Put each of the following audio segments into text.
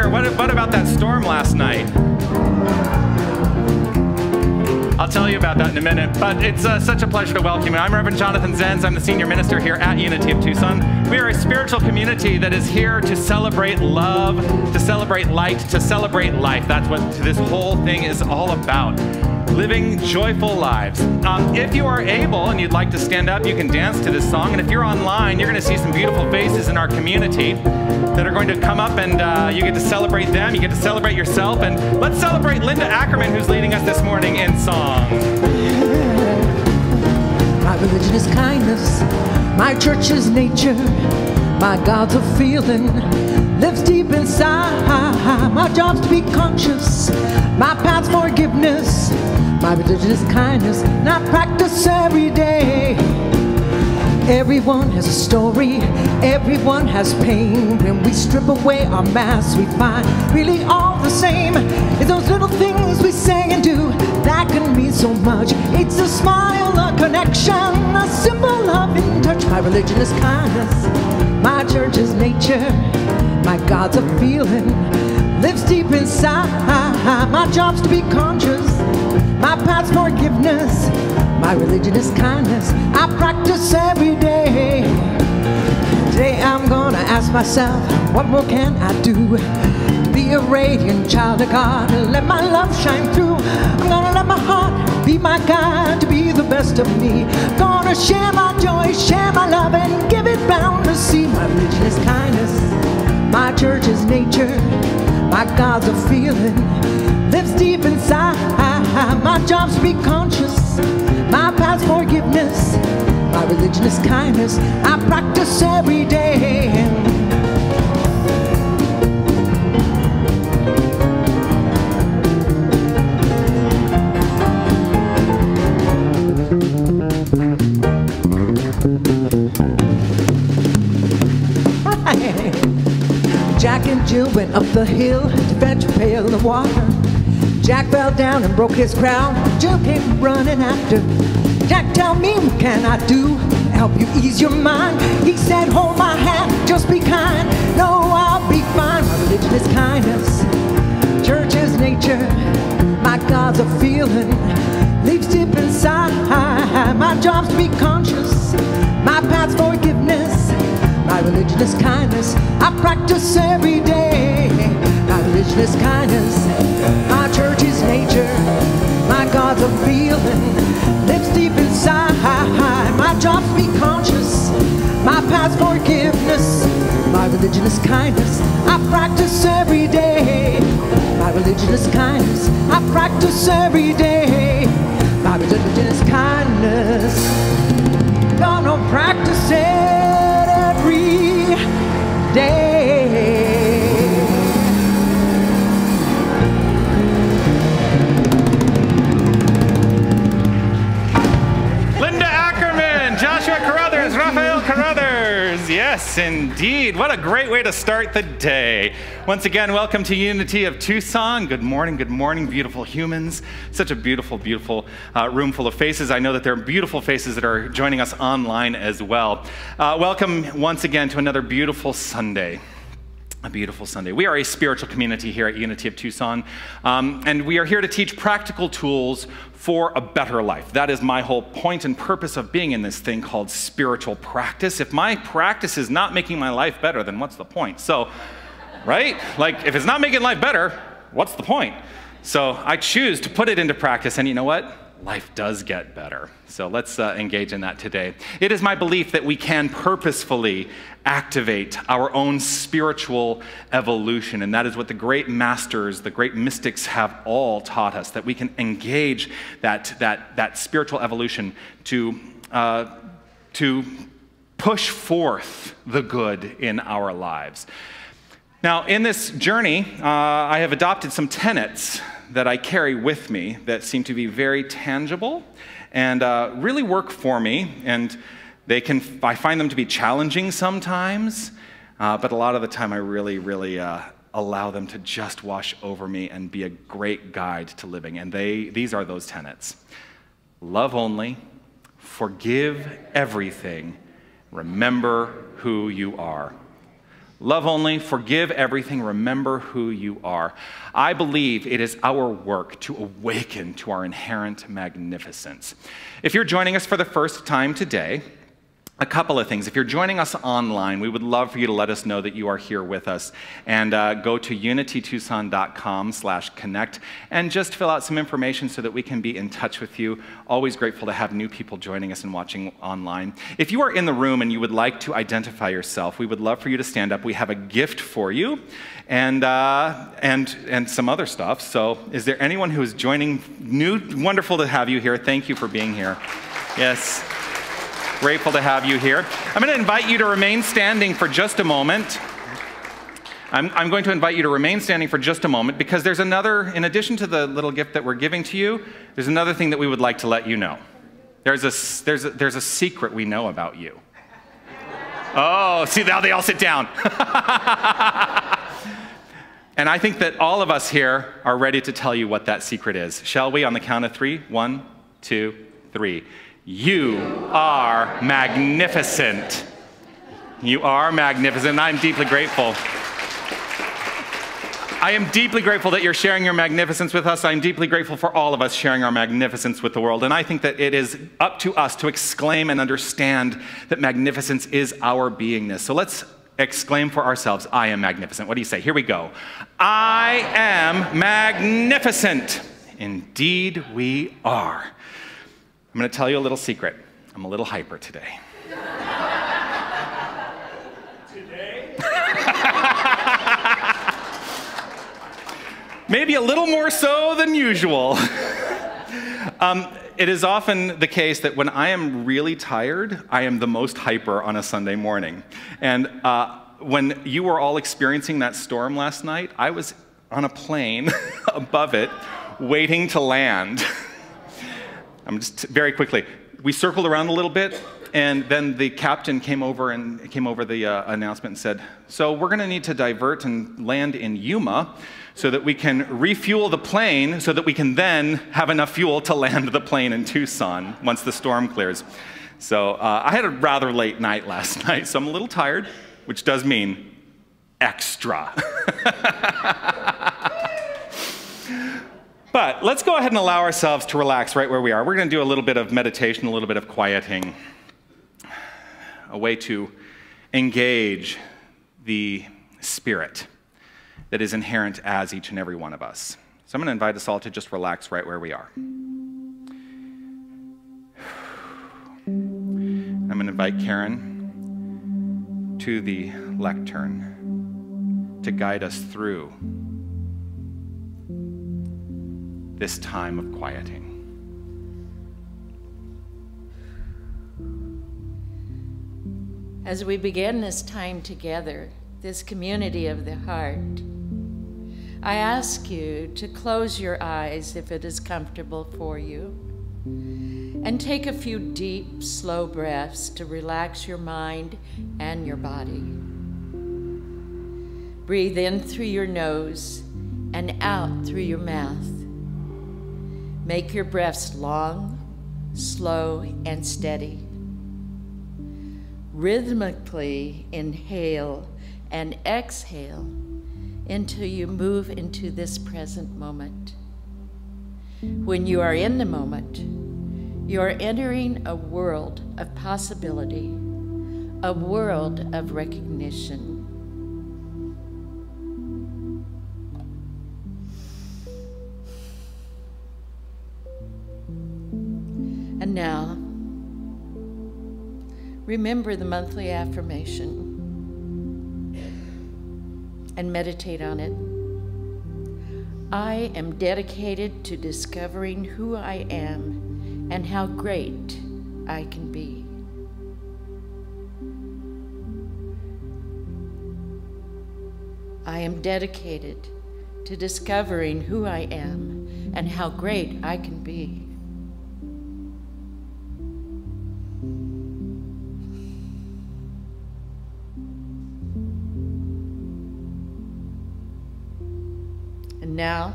weather? What about that storm last night? I'll tell you about that in a minute, but it's such a pleasure to welcome you. I'm Reverend Jonathan Zenz. I'm the senior minister here at Unity of Tucson. We are a spiritual community that is here to celebrate love, to celebrate light, to celebrate life. That's what this whole thing is all about. Living joyful lives. If you are able and you'd like to stand up, you can dance to this song. And if you're online, you're going to see some beautiful faces in our community that are going to come up, and you get to celebrate them. You get to celebrate yourself. And let's celebrate Linda Ackerman, who's leading us this morning in song. My religion is kindness. My church is nature. My God's a feeling. Lives deep inside. My job's to be conscious. My path's forgiveness. My religion is kindness, and I practice every day. Everyone has a story, everyone has pain. When we strip away our masks, we find really all the same. It's those little things we say and do that can mean so much. It's a smile, a connection, a simple loving touch. My religion is kindness, my church is nature. My God's a feeling, lives deep inside. My job's to be conscious, my path's forgiveness. My religion is kindness, I practice every day. Today I'm gonna ask myself, what more can I do to be a radiant child of God and let my love shine through? I'm gonna let my heart be my guide to be the best of me. Gonna share my joy, share my love, and give it boundlessly. My religion is kindness, my church is nature. My God's a feeling, lives deep inside. My job's to be conscious, my path's forgiveness. My religion is kindness, I practice every day. Jack and Jill went up the hill to fetch a pail of water. Jack fell down and broke his crown. Jill came running after. Jack, tell me, what can I do to help you ease your mind? He said, hold my hand, just be kind. No, I'll be fine. My religion is kindness, church is nature. My God's a feeling, lives deep inside. My job's to be conscious, my path's forgiveness. My religion is kindness, I practice every day. My religion is kindness, my church is nature. My God's a feeling, lives deep inside. My job's to be conscious, my path's forgiveness. My religion is kindness, I practice every day. My religion is kindness, I practice every day. My religion is kindness, gonna practice it every day. Linda Ackerman, Joshua Carruthers, Raphael Carruthers. Yes, indeed. What a great way to start the day. Once again, welcome to Unity of Tucson. Good morning, beautiful humans. Such a beautiful, beautiful room full of faces. I know that there are beautiful faces that are joining us online as well. Welcome once again to another beautiful Sunday. A beautiful Sunday. We are a spiritual community here at Unity of Tucson, and we are here to teach practical tools for a better life. That is my whole point and purpose of being in this thing called spiritual practice. If my practice is not making my life better, then what's the point? So, right? Like, if it's not making life better, what's the point? So I choose to put it into practice, and you know what? Life does get better. So let's engage in that today. It is my belief that we can purposefully activate our own spiritual evolution, and that is what the great masters, the great mystics have all taught us, that we can engage that spiritual evolution to push forth the good in our lives. Now, in this journey, I have adopted some tenets that I carry with me that seem to be very tangible and really work for me. And I find them to be challenging sometimes, but a lot of the time I really allow them to just wash over me and be a great guide to living. And these are those tenets. Love only, forgive everything, remember who you are. Love only, forgive everything, remember who you are. I believe it is our work to awaken to our inherent magnificence. If you're joining us for the first time today, a couple of things. If you're joining us online, we would love for you to let us know that you are here with us. And go to unitytucson.com/connect and just fill out some information so that we can be in touch with you. Always grateful to have new people joining us and watching online. If you are in the room and you would like to identify yourself, we would love for you to stand up. We have a gift for you and some other stuff. So is there anyone who is joining new? Wonderful to have you here. Thank you for being here. Yes. Grateful to have you here. I'm going to invite you to remain standing for just a moment. I'm going to invite you to remain standing for just a moment because there's another, in addition to the little gift that we're giving to you, there's another thing that we would like to let you know. There's a secret we know about you. Oh, see, now they all sit down. And I think that all of us here are ready to tell you what that secret is. Shall we, on the count of 3? 1, 2, 3. You are magnificent. You are magnificent. I'm deeply grateful. I am deeply grateful that you're sharing your magnificence with us. I'm deeply grateful for all of us sharing our magnificence with the world. And I think that it is up to us to exclaim and understand that magnificence is our beingness. So let's exclaim for ourselves, I am magnificent. What do you say? Here we go. I am magnificent. Indeed we are. I'm going to tell you a little secret. I'm a little hyper today. Today? Maybe a little more so than usual. It is often the case that when I am really tired, I am the most hyper on a Sunday morning. And when you were all experiencing that storm last night, I was on a plane above it, waiting to land. I'm just very quickly. We circled around a little bit, and then the captain came over the announcement and said, so we're going to need to divert and land in Yuma so that we can refuel the plane so that we can then have enough fuel to land the plane in Tucson once the storm clears. So I had a rather late night last night, so I'm a little tired, which does mean extra. But let's go ahead and allow ourselves to relax right where we are. We're going to do a little bit of meditation, a little bit of quieting, a way to engage the spirit that is inherent as each and every one of us. So I'm going to invite us all to just relax right where we are. I'm going to invite Karen to the lectern to guide us through this time of quieting. As we begin this time together, this community of the heart, I ask you to close your eyes if it is comfortable for you, and take a few deep, slow breaths to relax your mind and your body. Breathe in through your nose and out through your mouth. Make your breaths long, slow, and steady. Rhythmically inhale and exhale until you move into this present moment. When you are in the moment, you are entering a world of possibility, a world of recognition. And now, remember the monthly affirmation and meditate on it. I am dedicated to discovering who I am and how great I can be. I am dedicated to discovering who I am and how great I can be. And now,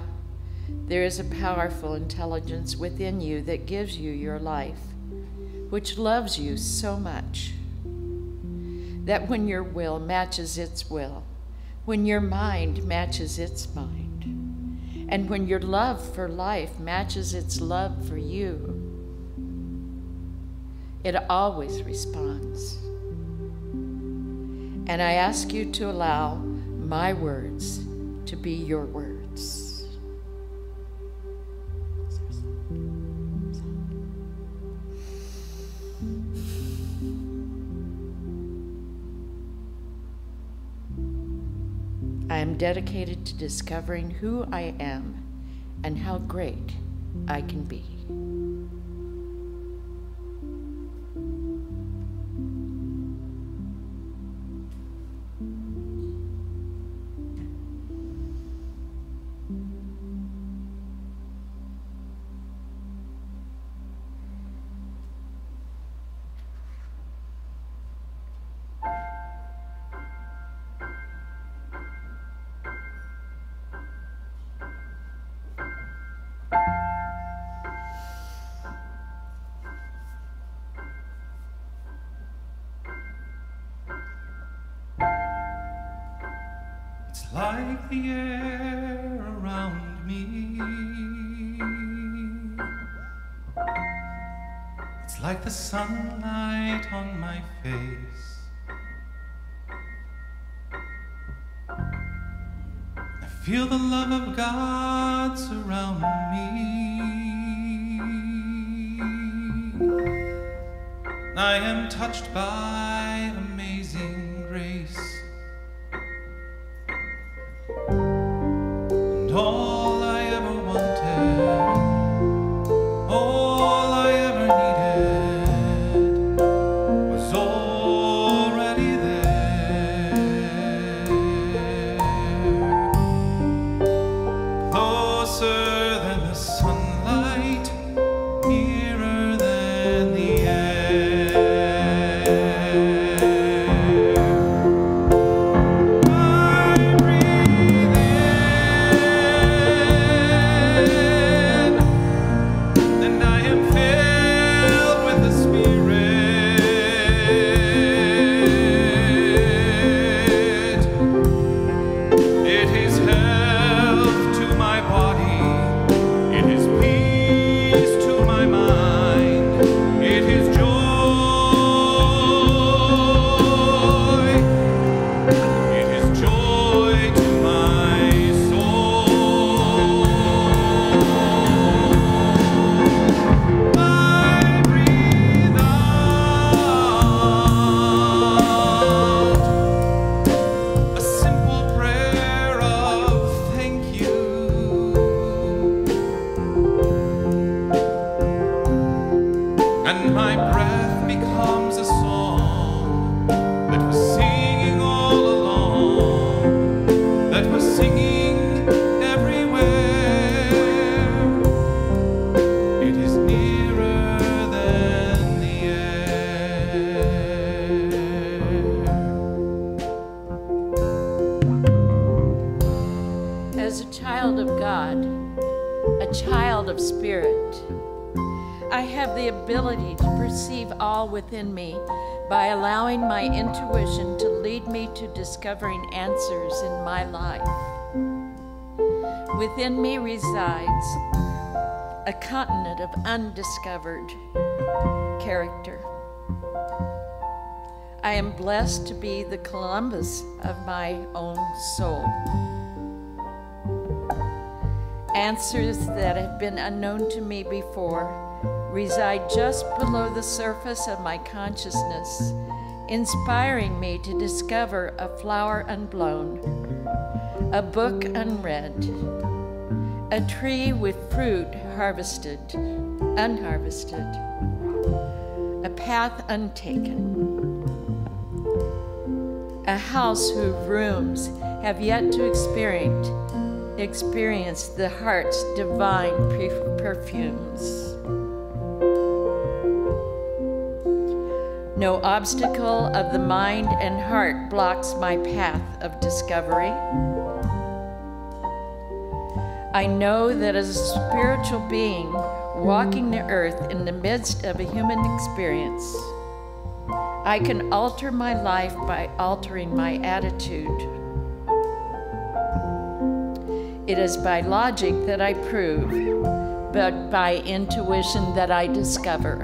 there is a powerful intelligence within you that gives you your life, which loves you so much. that when your will matches its will, when your mind matches its mind, and when your love for life matches its love for you, it always responds. And I ask you to allow my words to be your words. I am dedicated to discovering who I am and how great I can be. It's like the air around me. It's like the sunlight on my face. I feel the love of God surround me. I am touched by amazing grace. And all I ever wanted, all I ever needed, was already there. Closer than the sunlight, nearer than the air. I breathe in, and I am filled with the Spirit. It is health to my body, it is peace to my mind, it is joy, it is joy to my soul. I breathe out a simple prayer of thank you. And my breath becomes a song that was singing all along, that was singing everywhere. It is nearer than the air. As a child of God, a child of spirit, I have the ability to perceive all within me by allowing my intuition to lead me to discovering answers in my life. Within me resides a continent of undiscovered character. I am blessed to be the Columbus of my own soul. Answers that have been unknown to me before reside just below the surface of my consciousness, inspiring me to discover a flower unblown, a book unread, a tree with fruit harvested, unharvested, a path untaken, a house whose rooms have yet to experience the heart's divine perfumes. No obstacle of the mind and heart blocks my path of discovery. I know that as a spiritual being walking the earth in the midst of a human experience, I can alter my life by altering my attitude. It is by logic that I prove, but by intuition that I discover.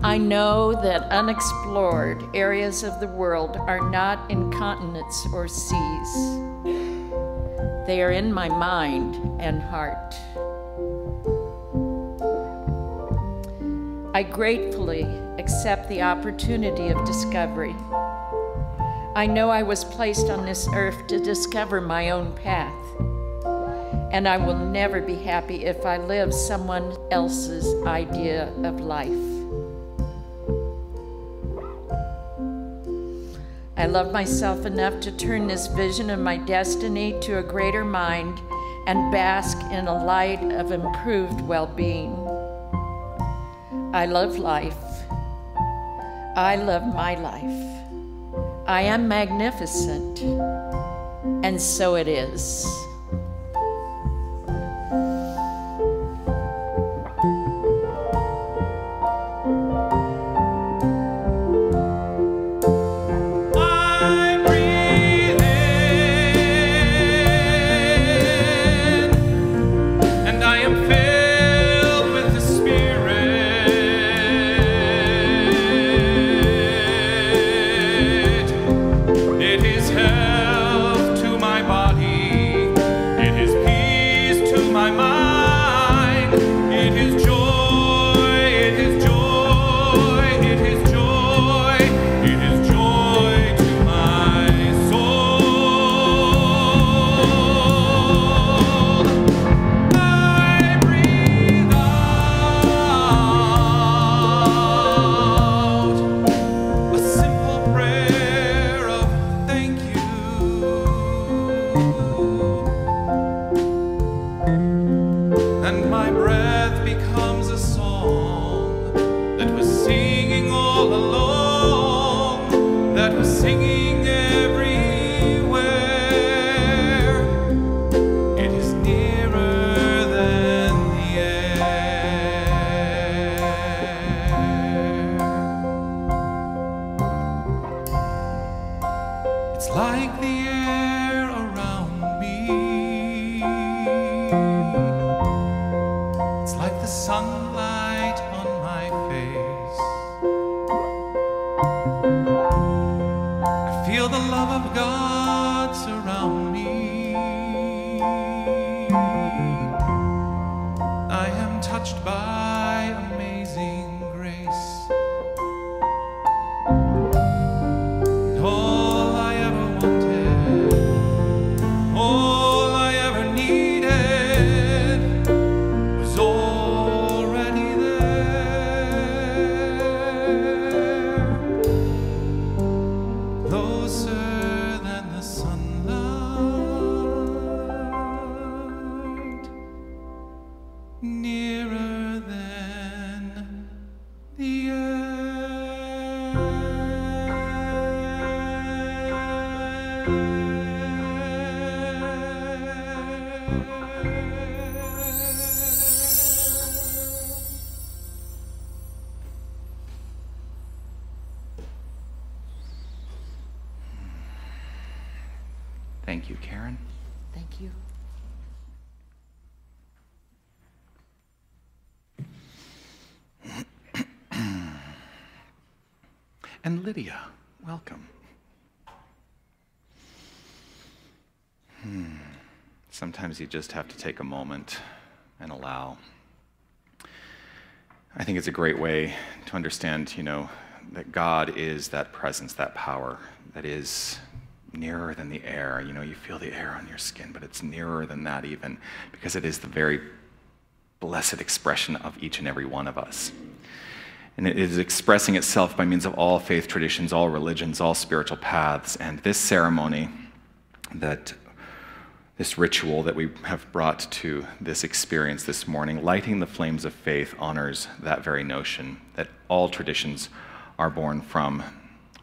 I know that unexplored areas of the world are not in continents or seas. They are in my mind and heart. I gratefully accept the opportunity of discovery. I know I was placed on this earth to discover my own path, and I will never be happy if I live someone else's idea of life. I love myself enough to turn this vision of my destiny to a greater mind and bask in a light of improved well-being. I love life. I love my life. I am magnificent, and so it is. Thank you, Karen. Thank you. And Lydia, welcome. Sometimes you just have to take a moment and allow. I think it's a great way to understand, that God is that presence, that power that is nearer than the air. You feel the air on your skin, but it's nearer than that even, because it is the very blessed expression of each and every one of us. And it is expressing itself by means of all faith traditions, all religions, all spiritual paths. And this ceremony, this ritual that we have brought to this experience this morning, lighting the flames of faith, honors that very notion that all traditions are born from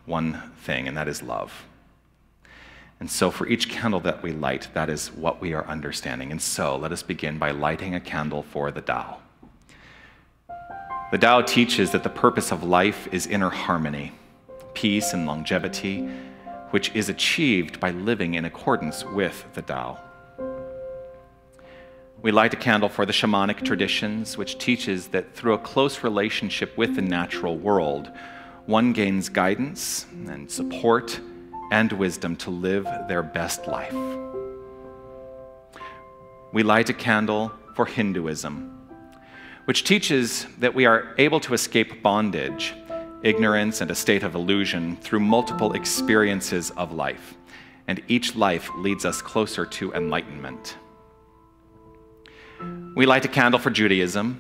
one thing, and that is love. And so for each candle that we light, that is what we are understanding. And so let us begin by lighting a candle for the Tao. The Tao teaches that the purpose of life is inner harmony, peace and longevity, which is achieved by living in accordance with the Tao. We light a candle for the shamanic traditions, which teaches that through a close relationship with the natural world, one gains guidance and support and wisdom to live their best life. We light a candle for Hinduism, which teaches that we are able to escape bondage, ignorance, and a state of illusion through multiple experiences of life, and each life leads us closer to enlightenment. We light a candle for Judaism,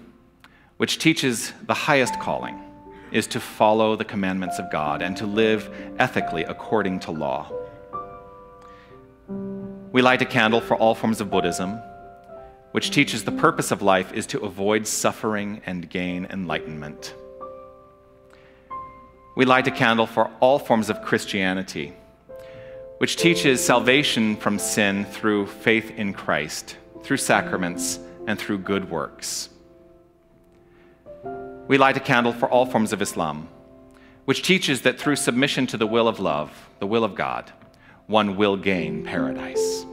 which teaches the highest calling is to follow the commandments of God and to live ethically according to law. We light a candle for all forms of Buddhism, which teaches the purpose of life is to avoid suffering and gain enlightenment. We light a candle for all forms of Christianity, which teaches salvation from sin through faith in Christ, through sacraments, and through good works. We light a candle for all forms of Islam, which teaches that through submission to the will of love, the will of God, one will gain paradise.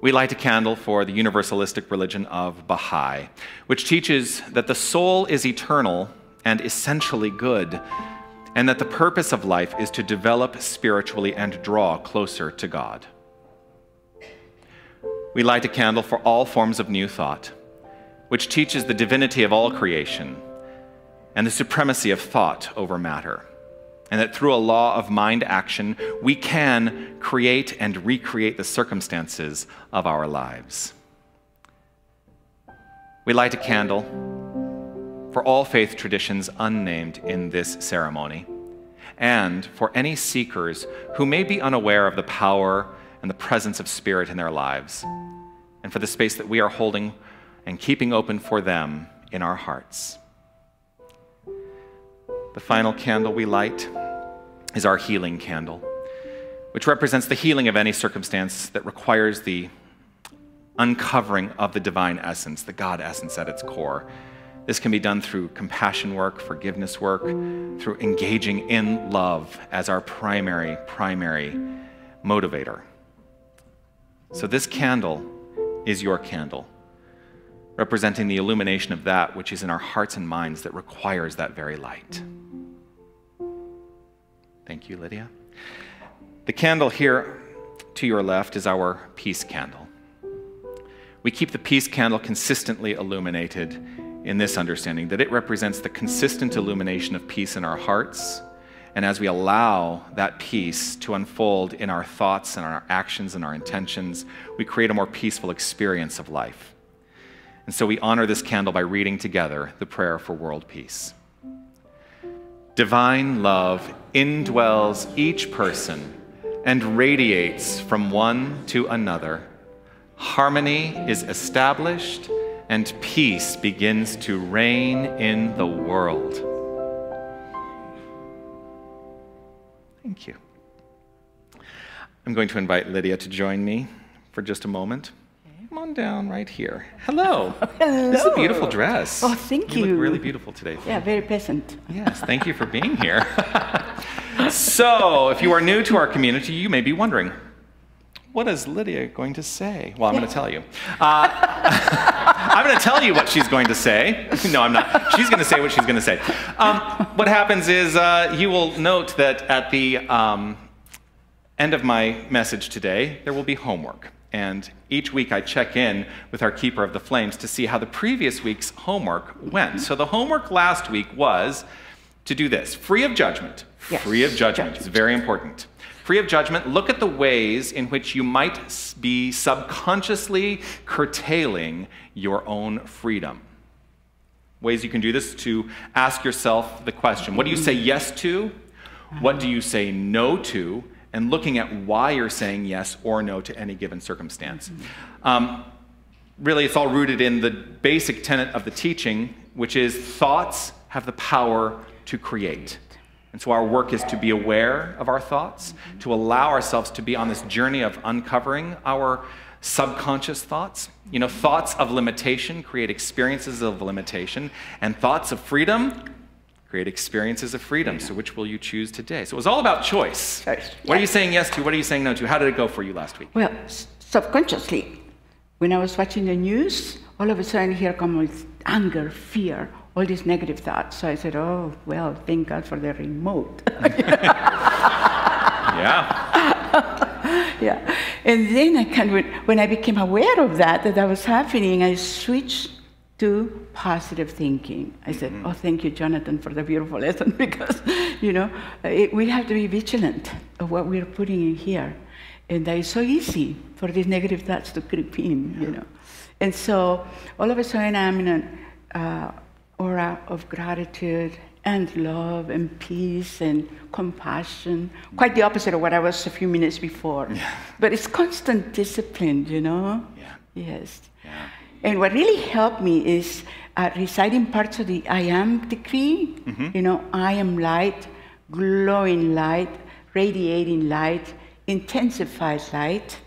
We light a candle for the universalistic religion of Baha'i, which teaches that the soul is eternal and essentially good, and that the purpose of life is to develop spiritually and draw closer to God. We light a candle for all forms of New Thought, which teaches the divinity of all creation and the supremacy of thought over matter, and that through a law of mind action, we can create and recreate the circumstances of our lives. We light a candle for all faith traditions unnamed in this ceremony, and for any seekers who may be unaware of the power and the presence of Spirit in their lives, and for the space that we are holding and keeping open for them in our hearts. The final candle we light is our healing candle, which represents the healing of any circumstance that requires the uncovering of the divine essence, the God essence at its core. This can be done through compassion work, forgiveness work, through engaging in love as our primary motivator. So this candle is your candle, representing the illumination of that which is in our hearts and minds that requires that very light. Thank you, Lydia. The candle here to your left is our peace candle. We keep the peace candle consistently illuminated in this understanding that it represents the consistent illumination of peace in our hearts, and as we allow that peace to unfold in our thoughts and our actions and our intentions, we create a more peaceful experience of life. And so we honor this candle by reading together the prayer for world peace. Divine love indwells each person and radiates from one to another. Harmony is established and peace begins to reign in the world. Thank you. I'm going to invite Lydia to join me for just a moment. Come on down right here. Hello. Hello. This is a beautiful dress. Oh, thank you. You look really beautiful today. Yeah, very pleasant. Yes, thank you for being here. So, if you are new to our community, you may be wondering, what is Lydia going to say? Well, I'm going to tell you. I'm going to tell you what she's going to say. No, I'm not. She's going to say what she's going to say. What happens is you will note that at the end of my message today, there will be homework. And each week I check in with our Keeper of the Flames to see how the previous week's homework went. So the homework last week was to do this, free of judgment. Yes. Free of judgment. It's very important. Free of judgment, look at the ways in which you might be subconsciously curtailing your own freedom. Ways you can do this to ask yourself the question, what do you say yes to? What do you say no to? And looking at why you're saying yes or no to any given circumstance. Really, it's all rooted in the basic tenet of the teaching, which is thoughts have the power to create. And so our work is to be aware of our thoughts, to allow ourselves to be on this journey of uncovering our subconscious thoughts. You know, thoughts of limitation create experiences of limitation, and thoughts of freedom create experiences of freedom. So which will you choose today? So it was all about choice. What are you saying yes to? What are you saying no to? How did it go for you last week? Well, subconsciously, when I was watching the news, all of a sudden here comes anger, fear, all these negative thoughts. So I said, oh, well, thank God for the remote. Yeah. Yeah. And then when I became aware of that was happening, I switched to positive thinking. I said, oh, thank you, Jonathan, for the beautiful lesson, because, you know, we have to be vigilant of what we're putting in here. And that is so easy for these negative thoughts to creep in, you know. And so all of a sudden I'm in an aura of gratitude and love and peace and compassion. Quite the opposite of what I was a few minutes before. Yeah. But it's constant discipline, you know? Yeah. Yes. Yeah. And what really helped me is reciting parts of the I Am decree. You know, I am light, glowing light, radiating light, intensifies light.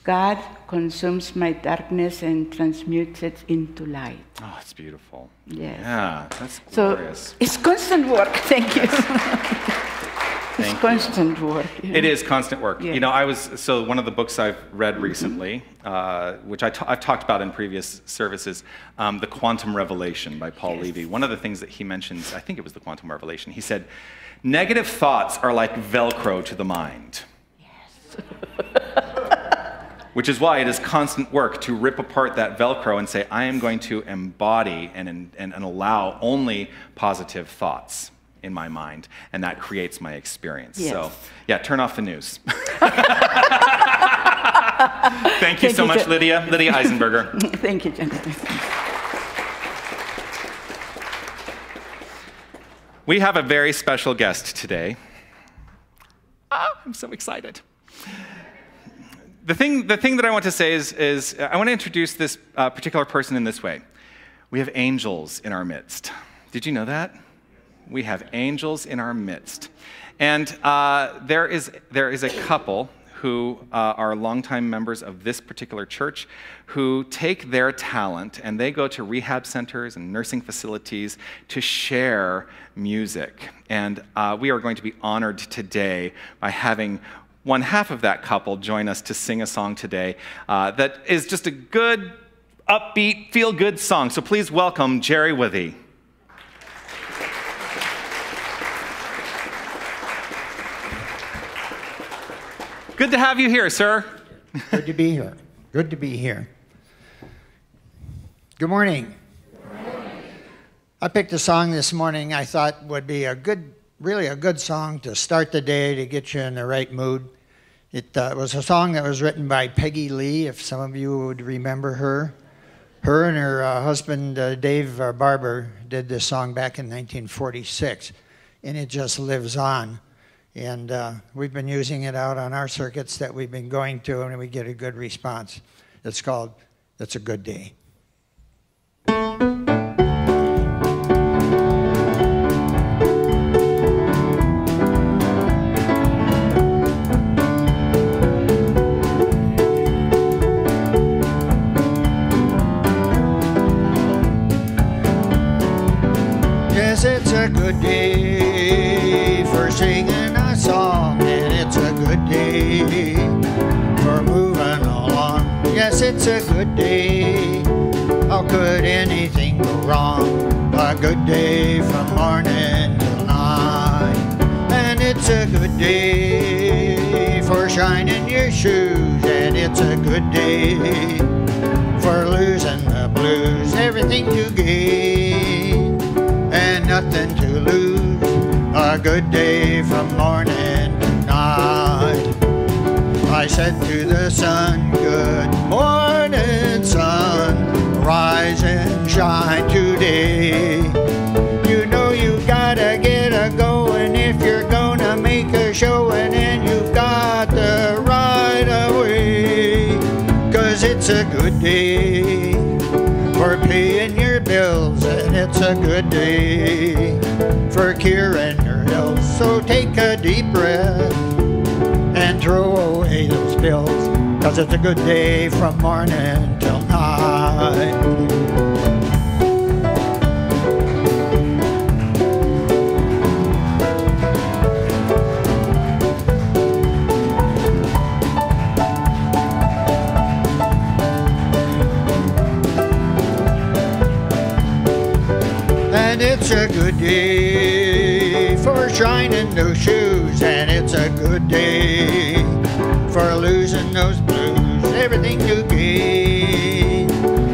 God consumes my darkness and transmutes it into light. Oh, it's beautiful. Yes. Yeah, that's glorious. So it's constant work. Thank you. It's constant work. Yeah. It is constant work. Yeah. You know, so one of the books I've read recently, which I've talked about in previous services, The Quantum Revelation by Paul Levy. One of the things that he mentions, I think it was The Quantum Revelation, he said, negative thoughts are like Velcro to the mind. Yes. Which is why it is constant work to rip apart that Velcro and say, I am going to embody and allow only positive thoughts in my mind, and that creates my experience. Yes. So, yeah, turn off the news. Thank you so much, Lydia. Lydia Eisenberger. Thank you, Jonathan. We have a very special guest today. I'm so excited. The thing that I want to say is I want to introduce this particular person in this way. We have angels in our midst. Did you know that? We have angels in our midst. And there is a couple who are longtime members of this particular church who take their talent and they go to rehab centers and nursing facilities to share music. And we are going to be honored today by having one half of that couple join us to sing a song today that is just a good, upbeat, feel-good song. So please welcome Jerry Withy. Good to have you here, sir. Good to be here. Good to be here. Good morning. Good morning. I picked a song this morning I thought would be really a good song to start the day, to get you in the right mood. It was a song that was written by Peggy Lee, if some of you would remember her. Her and her husband, Dave Barber, did this song back in 1946, and it just lives on. And we've been using it out on our circuits that we've been going to, and we get a good response. It's called It's a Good Day. Yes, it's a good day for singing a song, and it's a good day for moving along. Yes, it's a good day. How could anything go wrong? A good day from morning till night. And it's a good day for shining your shoes, and it's a good day for losing the blues. Everything to gain and nothing to lose. A good day from morning to night. I said to the sun, good morning, sun. Rise and shine today. You know you gotta get a going if you're gonna make a showing, and you've got the right of way. 'Cause it's a good day for paying your bills, and it's a good day for curing your health. So take a deep breath and throw away those pills. 'cause it's a good day from morning till night. And it's a good day for shining those shoes, and it's a good day for losing those blues. Everything to gain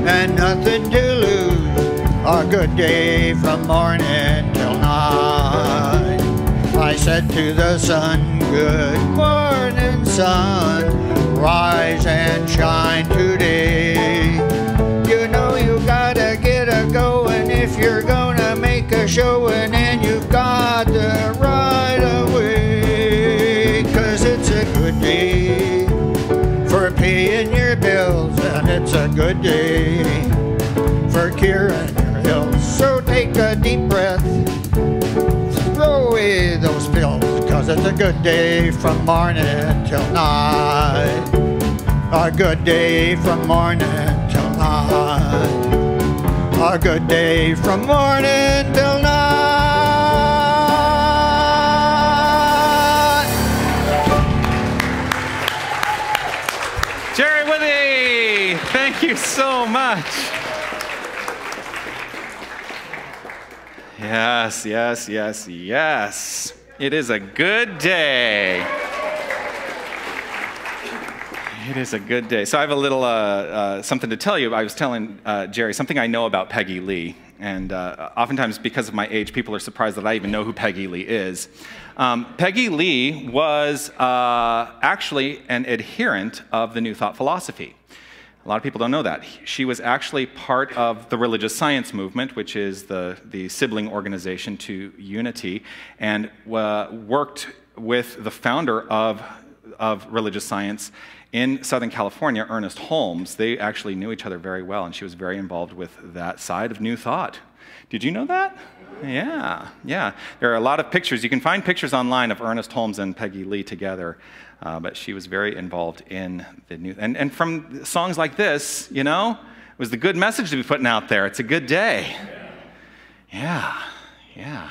and nothing to lose. A good day from morning till night. I said to the sun, good morning, sun, rise and shine today. You know you gotta get a going if you're gonna make a showing, and you've got the right away. 'Cause it's a good day for paying your bills, and it's a good day for curing your ills. So take a deep breath, throw away those pills, 'cause it's a good day from morning till night. A good day from morning till night. A good day from morning till night. Jerry Withy, thank you so much. Yes, yes, yes, yes. It is a good day. It is a good day. So I have a little something to tell you. I was telling Jerry something I know about Peggy Lee. And oftentimes, because of my age, people are surprised that I even know who Peggy Lee is. Peggy Lee was actually an adherent of the New Thought philosophy. A lot of people don't know that. She was actually part of the religious science movement, which is the sibling organization to Unity, and worked with the founder of religious science in Southern California, Ernest Holmes. They actually knew each other very well, and she was very involved with that side of New Thought. Did you know that? Yeah, yeah. There are a lot of pictures. You can find pictures online of Ernest Holmes and Peggy Lee together, but she was very involved in the New... And from songs like this, you know, it was the good message to be putting out there. It's a good day. Yeah, yeah.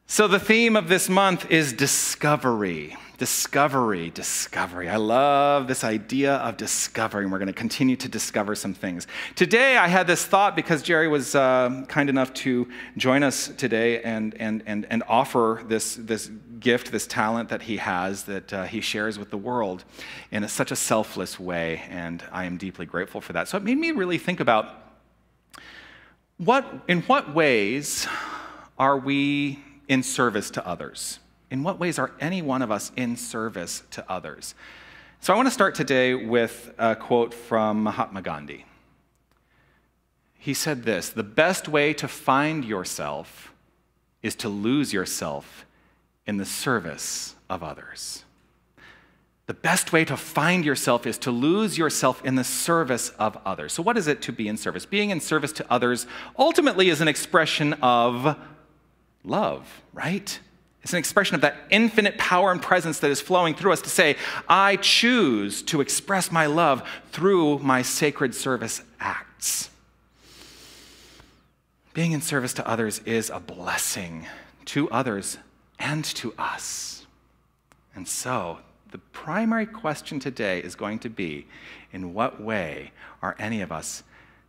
So the theme of this month is discovery. Discovery, discovery. I love this idea of discovery, and we're going to continue to discover some things. Today, I had this thought because Jerry was kind enough to join us today and offer this gift, this talent that he has that he shares with the world in such a selfless way, and I am deeply grateful for that. So it made me really think about in what ways are we in service to others? In what ways are any one of us in service to others? So I want to start today with a quote from Mahatma Gandhi. He said this: "The best way to find yourself is to lose yourself in the service of others." The best way to find yourself is to lose yourself in the service of others. So what is it to be in service? Being in service to others ultimately is an expression of love, right? It's an expression of that infinite power and presence that is flowing through us to say, I choose to express my love through my sacred service acts. Being in service to others is a blessing to others and to us. And so, the primary question today is going to be, in what way are any of us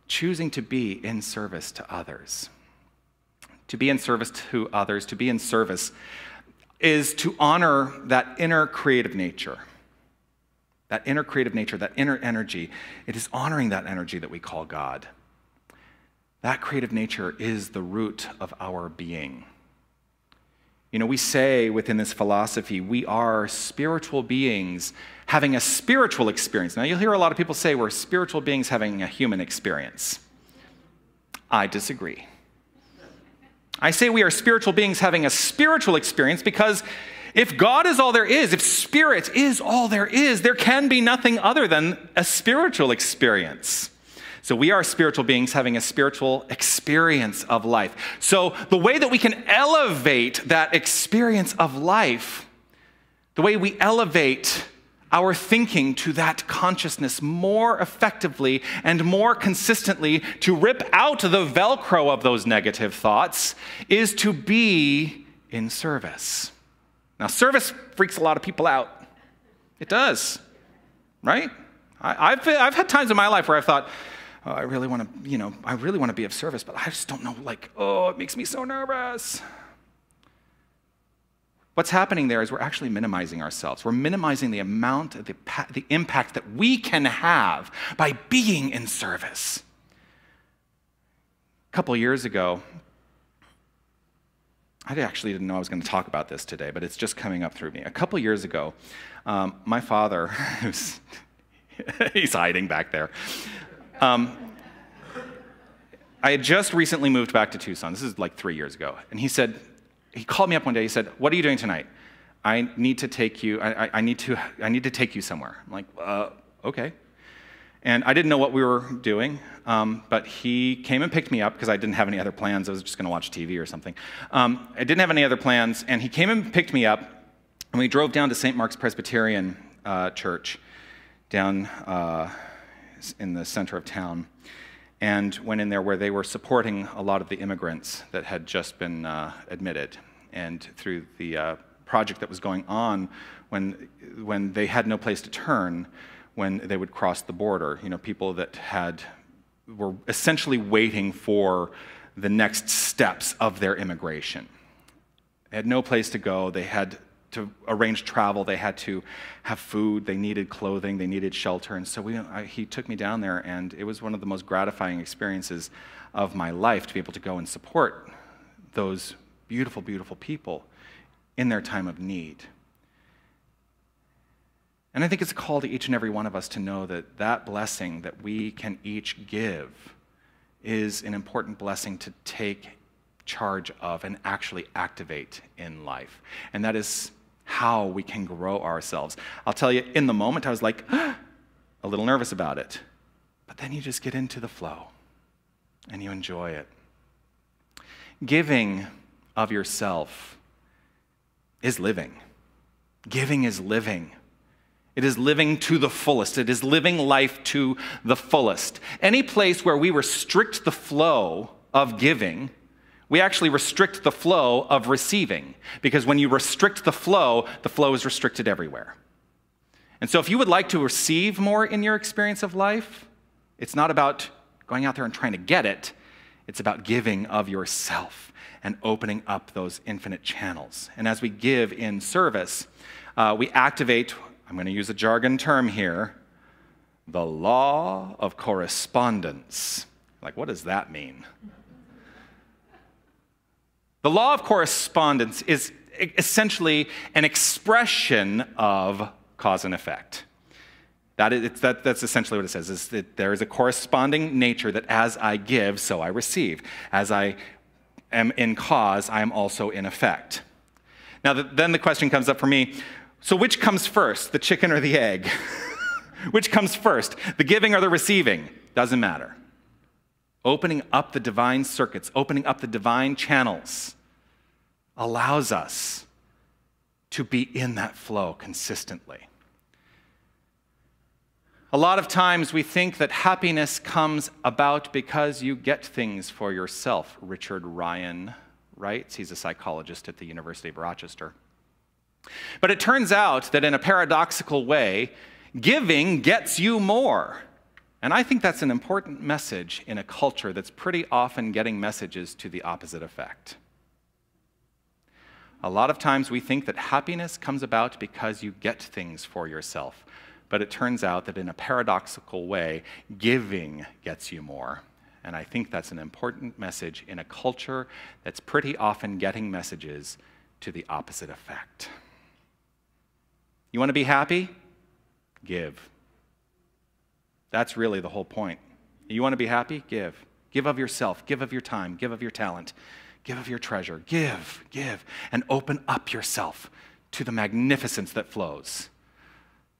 choosing to be in service to others? To be in service to others, to be in service, is to honor that inner creative nature. That inner creative nature, that inner energy. It is honoring that energy that we call God. That creative nature is the root of our being. You know, we say within this philosophy, we are spiritual beings having a spiritual experience. Now, you'll hear a lot of people say we're spiritual beings having a human experience. I disagree. I say we are spiritual beings having a spiritual experience because if God is all there is, if spirit is all there is, there can be nothing other than a spiritual experience. So we are spiritual beings having a spiritual experience of life. So the way that we can elevate that experience of life, the way we elevate our thinking to that consciousness more effectively and more consistently to rip out the Velcro of those negative thoughts is to be in service. Now, service freaks a lot of people out. It does, right? I've had times in my life where I've thought, oh, I really want to be of service, but I just don't know, it makes me so nervous. What's happening there is we're actually minimizing ourselves. We're minimizing the amount of the impact that we can have by being in service. A couple years ago, I actually didn't know I was going to talk about this today, but it's just coming up through me. A couple years ago, my father, he's hiding back there. I had just recently moved back to Tucson. This is like 3 years ago. And he called me up one day. He said, "What are you doing tonight? I need to take you, I need to take you somewhere." I'm like, okay. And I didn't know what we were doing, but he came and picked me up because I didn't have any other plans. I was just going to watch TV or something. I didn't have any other plans, and he came and picked me up, and we drove down to St. Mark's Presbyterian Church down in the center of town, and went in there where they were supporting a lot of the immigrants that had just been admitted. And through the project that was going on when they had no place to turn when they would cross the border, people that were essentially waiting for the next steps of their immigration. They had no place to go. They had to arrange travel. They had to have food. They needed clothing. They needed shelter. And so he took me down there, and it was one of the most gratifying experiences of my life to be able to go and support those beautiful, beautiful people in their time of need. And I think it's a call to each and every one of us to know that that blessing that we can each give is an important blessing to take charge of and actually activate in life. And that is how we can grow ourselves. I'll tell you, in the moment, I was like, a little nervous about it. But then you just get into the flow and you enjoy it. Giving of yourself is living. Giving is living. It is living to the fullest. It is living life to the fullest. Any place where we restrict the flow of giving, we actually restrict the flow of receiving. Because when you restrict the flow is restricted everywhere. And so if you would like to receive more in your experience of life, it's not about going out there and trying to get it. It's about giving of yourself and opening up those infinite channels. And as we give in service, we activate, I'm going to use a jargon term here, the law of correspondence. Like, what does that mean? The law of correspondence is essentially an expression of cause and effect. That's essentially what it says, is that there is a corresponding nature that as I give, so I receive. As I am in cause, I am also in effect. Now, then the question comes up for me, so which comes first, the chicken or the egg? Which comes first, the giving or the receiving? Doesn't matter. Opening up the divine circuits, opening up the divine channels allows us to be in that flow consistently. A lot of times we think that happiness comes about because you get things for yourself. Richard Ryan writes. He's a psychologist at the University of Rochester. But it turns out that in a paradoxical way, giving gets you more. And I think that's an important message in a culture that's pretty often getting messages to the opposite effect. A lot of times we think that happiness comes about because you get things for yourself. But it turns out that in a paradoxical way, giving gets you more. And I think that's an important message in a culture that's pretty often getting messages to the opposite effect. You want to be happy? Give. That's really the whole point. You want to be happy? Give. Give of yourself. Give of your time. Give of your talent. Give of your treasure. Give. And open up yourself to the magnificence that flows.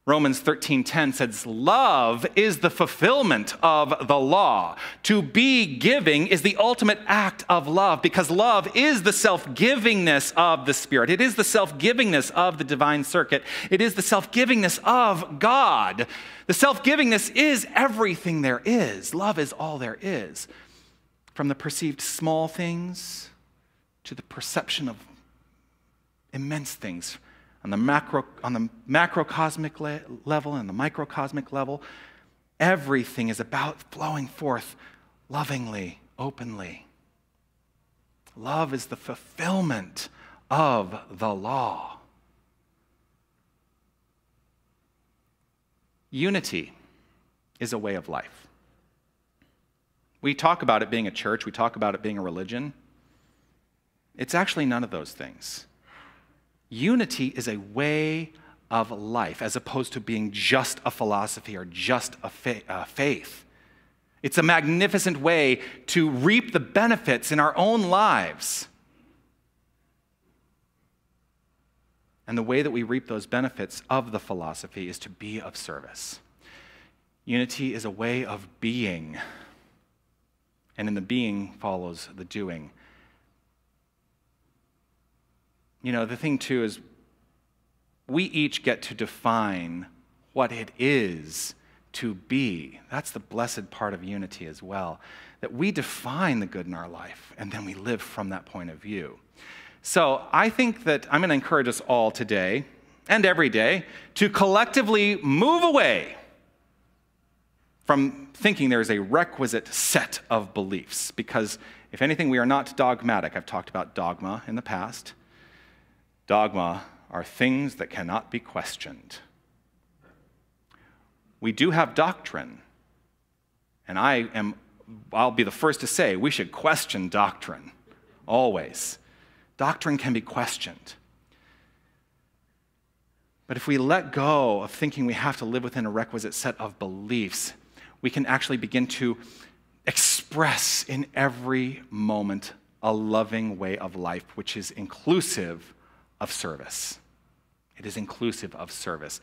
Romans 13:10 says, love is the fulfillment of the law. To be giving is the ultimate act of love, because love is the self-givingness of the Spirit. It is the self-givingness of the divine circuit. It is the self-givingness of God. The self-givingness is everything there is. Love is all there is. From the perceived small things to the perception of immense things. On the macrocosmic level and the microcosmic level, everything is about flowing forth lovingly, openly. Love is the fulfillment of the law. Unity is a way of life. We talk about it being a church, we talk about it being a religion. It's actually none of those things. Unity is a way of life as opposed to being just a philosophy or just a faith. It's a magnificent way to reap the benefits in our own lives. And the way that we reap those benefits of the philosophy is to be of service. Unity is a way of being, and in the being follows the doing. You know, the thing too is we each get to define what it is to be. That's the blessed part of unity as well, that we define the good in our life and then we live from that point of view. So I think that I'm going to encourage us all today and every day to collectively move away from thinking there is a requisite set of beliefs, because if anything, we are not dogmatic. I've talked about dogma in the past. Dogma are things that cannot be questioned. We do have doctrine, and I'll be the first to say we should question doctrine, always. Doctrine can be questioned. But if we let go of thinking we have to live within a requisite set of beliefs, we can actually begin to express in every moment a loving way of life, which is inclusive of service. It is inclusive of service,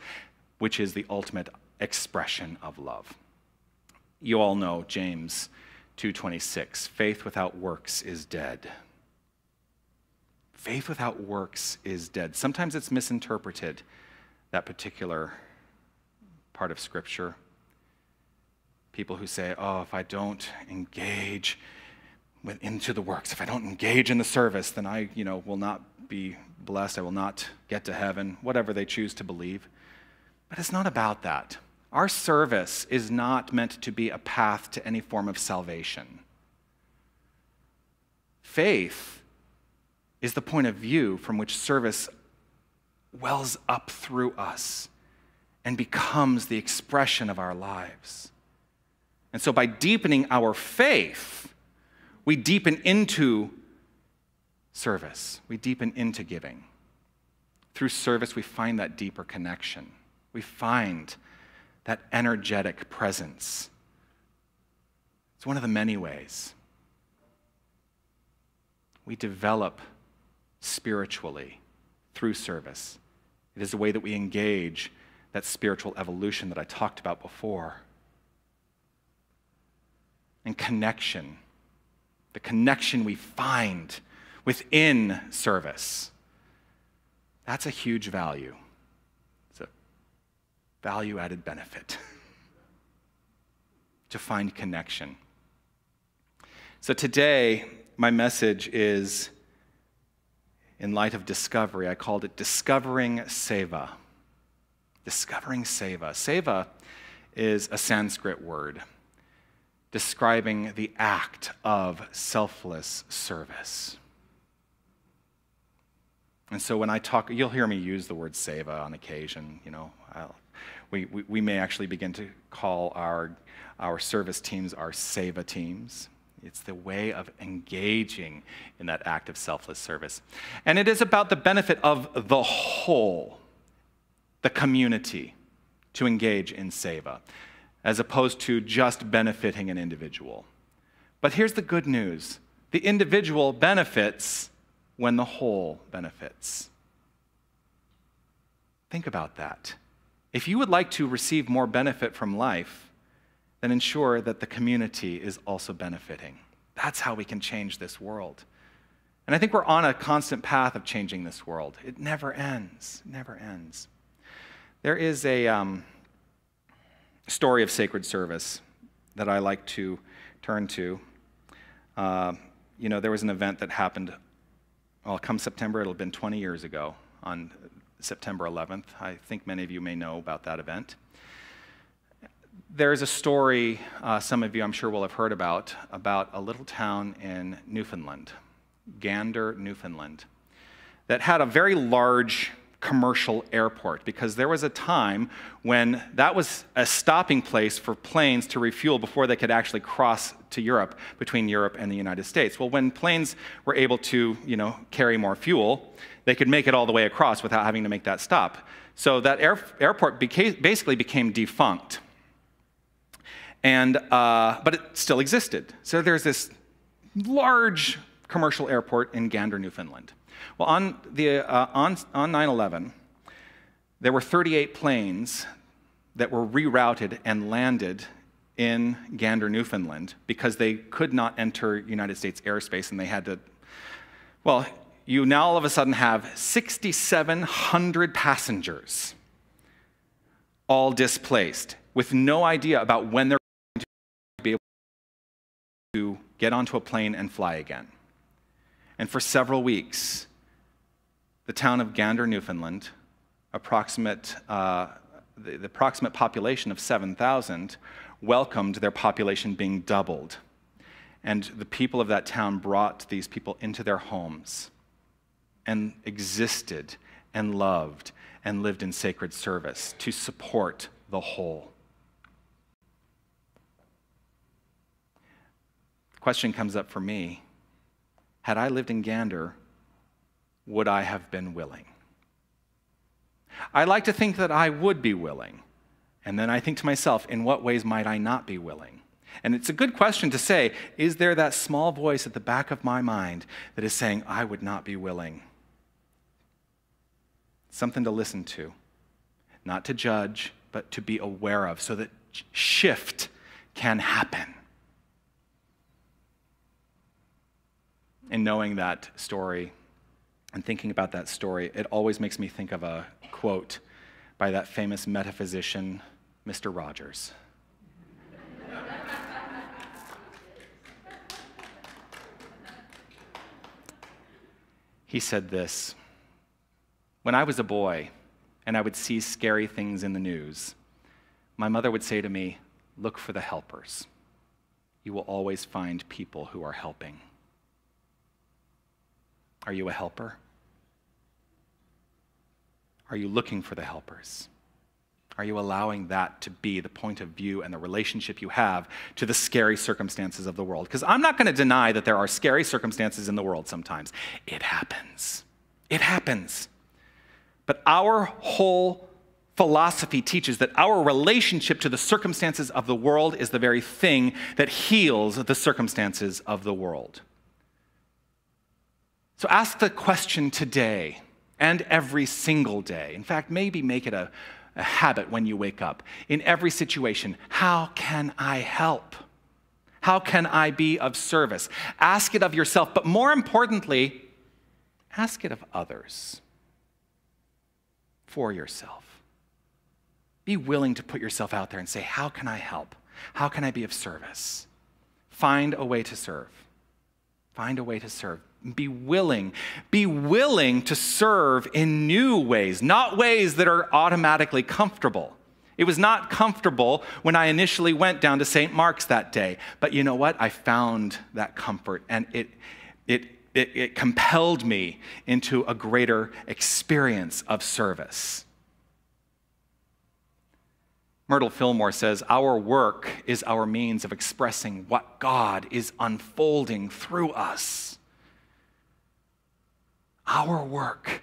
which is the ultimate expression of love. You all know James 2:26, faith without works is dead. Faith without works is dead. Sometimes it's misinterpreted, that particular part of Scripture. People who say, oh, if I don't engage into the works, if I don't engage in the service, then I will not be blessed, I will not get to heaven, whatever they choose to believe. But it's not about that. Our service is not meant to be a path to any form of salvation. Faith is the point of view from which service wells up through us and becomes the expression of our lives. And so by deepening our faith, we deepen into service. We deepen into giving. Through service, we find that deeper connection. We find that energetic presence. It's one of the many ways we develop spiritually through service. It is the way that we engage that spiritual evolution that I talked about before. And connection, the connection we find within service. That's a huge value. It's a value-added benefit to find connection. So today, my message is, in light of discovery, I called it Discovering SEVA. Discovering SEVA. SEVA is a Sanskrit word describing the act of selfless service. And so when I talk, you'll hear me use the word SEVA on occasion. We may actually begin to call our service teams our SEVA teams. It's the way of engaging in that act of selfless service. And it is about the benefit of the whole, the community, to engage in SEVA, as opposed to just benefiting an individual. But here's the good news. The individual benefits when the whole benefits. Think about that. If you would like to receive more benefit from life, then ensure that the community is also benefiting. That's how we can change this world. And I think we're on a constant path of changing this world. It never ends, never ends. There is a story of sacred service that I like to turn to. There was an event that happened, well, come September, it'll have been 20 years ago, on September 11th. I think many of you may know about that event. There's a story, some of you I'm sure will have heard about a little town in Newfoundland, Gander, Newfoundland, that had a very large commercial airport, because there was a time when that was a stopping place for planes to refuel before they could actually cross to Europe, between Europe and the United States. Well, when planes were able to, carry more fuel, they could make it all the way across without having to make that stop. So that airport basically became defunct. But it still existed. So there's this large commercial airport in Gander, Newfoundland. Well, on 9/11, there were 38 planes that were rerouted and landed in Gander, Newfoundland, because they could not enter United States airspace, and they had to, well, you now all of a sudden have 6,700 passengers all displaced with no idea about when they're going to be able to get onto a plane and fly again. And for several weeks, the town of Gander, Newfoundland, the approximate population of 7,000, welcomed their population being doubled. And the people of that town brought these people into their homes and existed and loved and lived in sacred service to support the whole. The question comes up for me: had I lived in Gander, would I have been willing? I like to think that I would be willing. And then I think to myself, in what ways might I not be willing? And it's a good question to say, is there that small voice at the back of my mind that is saying, I would not be willing? Something to listen to, not to judge, but to be aware of, so that shift can happen. In knowing that story and thinking about that story, it always makes me think of a quote by that famous metaphysician, Mr. Rogers. He said this: when I was a boy and I would see scary things in the news, my mother would say to me, look for the helpers. You will always find people who are helping. Are you a helper? Are you looking for the helpers? Are you allowing that to be the point of view and the relationship you have to the scary circumstances of the world? Because I'm not going to deny that there are scary circumstances in the world sometimes. It happens. It happens. But our whole philosophy teaches that our relationship to the circumstances of the world is the very thing that heals the circumstances of the world. So ask the question today and every single day. In fact, maybe make it a habit when you wake up. In every situation, how can I help? How can I be of service? Ask it of yourself, but more importantly, ask it of others. For yourself. Be willing to put yourself out there and say, how can I help? How can I be of service? Find a way to serve. Find a way to serve. Be willing to serve in new ways, not ways that are automatically comfortable. It was not comfortable when I initially went down to St. Mark's that day, but you know what? I found that comfort, and it compelled me into a greater experience of service. Myrtle Fillmore says, our work is our means of expressing what God is unfolding through us. Our work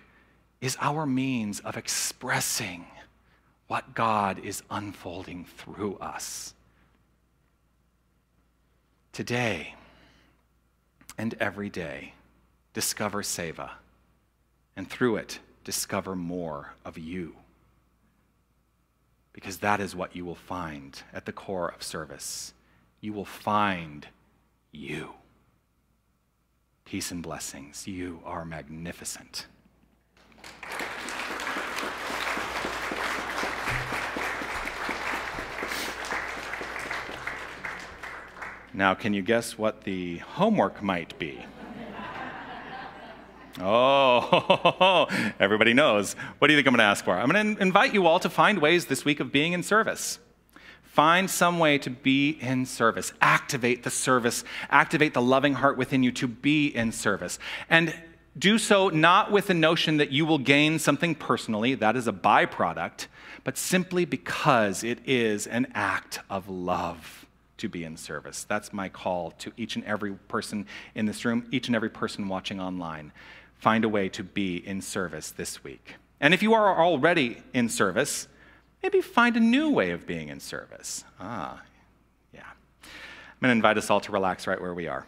is our means of expressing what God is unfolding through us. Today and every day, discover SEVA, and through it, discover more of you. because that is what you will find at the core of service. You will find you. Peace and blessings. You are magnificent. Now, can you guess what the homework might be? Oh, everybody knows. What do you think I'm going to ask for? I'm going to invite you all to find ways this week of being in service. Find some way to be in service. Activate the service. Activate the loving heart within you to be in service. And do so not with the notion that you will gain something personally, that is a byproduct, but simply because it is an act of love to be in service. That's my call to each and every person in this room, each and every person watching online. Find a way to be in service this week. And if you are already in service, maybe find a new way of being in service. Yeah. I'm going to invite us all to relax right where we are.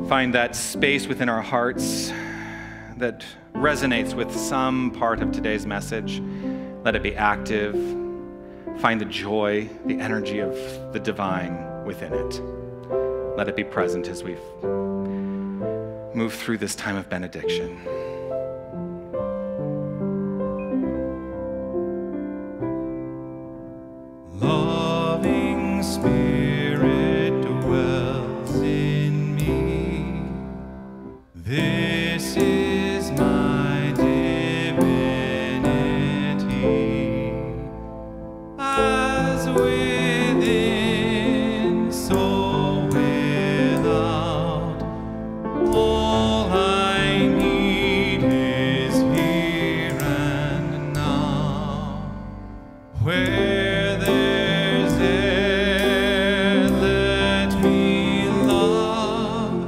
Find that space within our hearts that resonates with some part of today's message. Let it be active. Find the joy, the energy of the divine within it. Let it be present as we've moved through this time of benediction. Loving Spirit dwells in me. This is my divinity. As within, so without. All I need is here and now. Where there's air, let me love.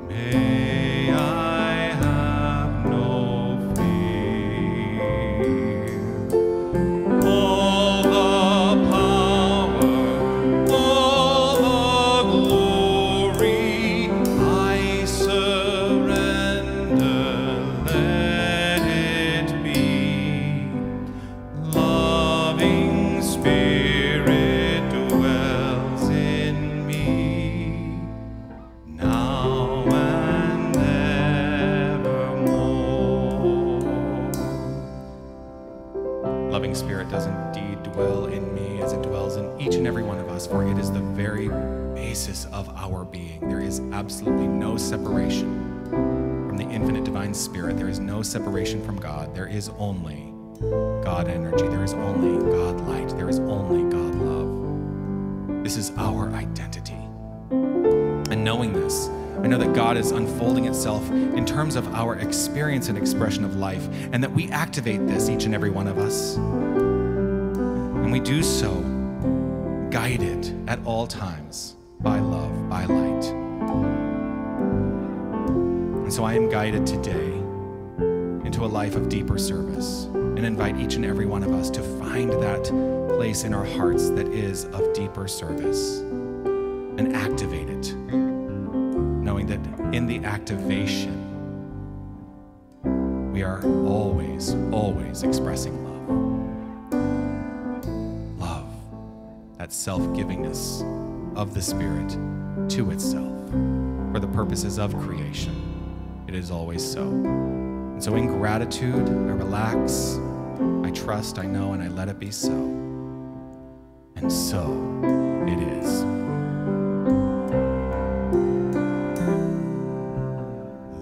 May I have no fear. All the power, all the glory, I surrender, let it be. Loving Spirit dwells in me, now and evermore. Loving Spirit does indeed dwell in me as it dwells in each and every one of us, for it is the very basis of our being. There is absolutely no separation from the infinite divine Spirit. There is no separation from God. There is only God energy. There is only God light. There is only God love. This is our identity. And knowing this, I know that God is unfolding itself in terms of our experience and expression of life, and that we activate this, each and every one of us. And we do so guided at all times by love, by light. And so I am guided today into a life of deeper service, and invite each and every one of us to find that place in our hearts that is of deeper service and activate it, knowing that in the activation, we are always, always expressing love. Love, that self-givingness of the Spirit to itself for the purposes of creation. It is always so. And so in gratitude, I relax, I trust, I know, and I let it be so. And so it is.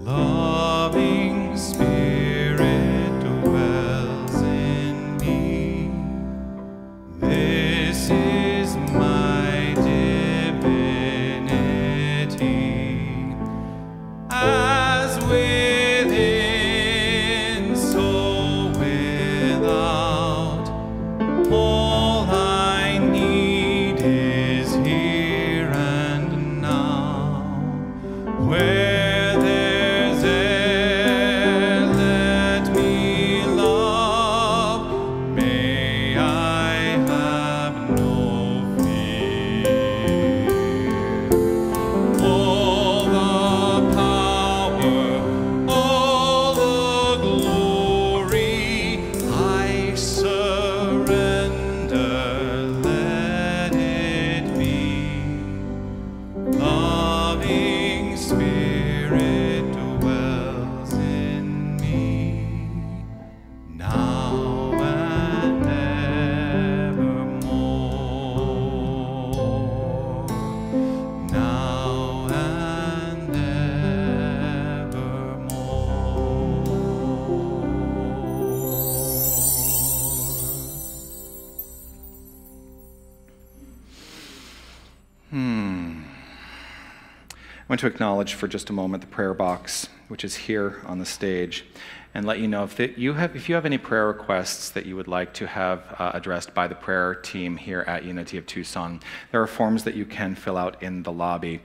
Loving Spirit dwells in me. This is my divinity. As within, so without. All I need is here. I want to acknowledge for just a moment the prayer box, which is here on the stage, and let you know if you have any prayer requests that you would like to have addressed by the prayer team here at Unity of Tucson. There are forms that you can fill out in the lobby.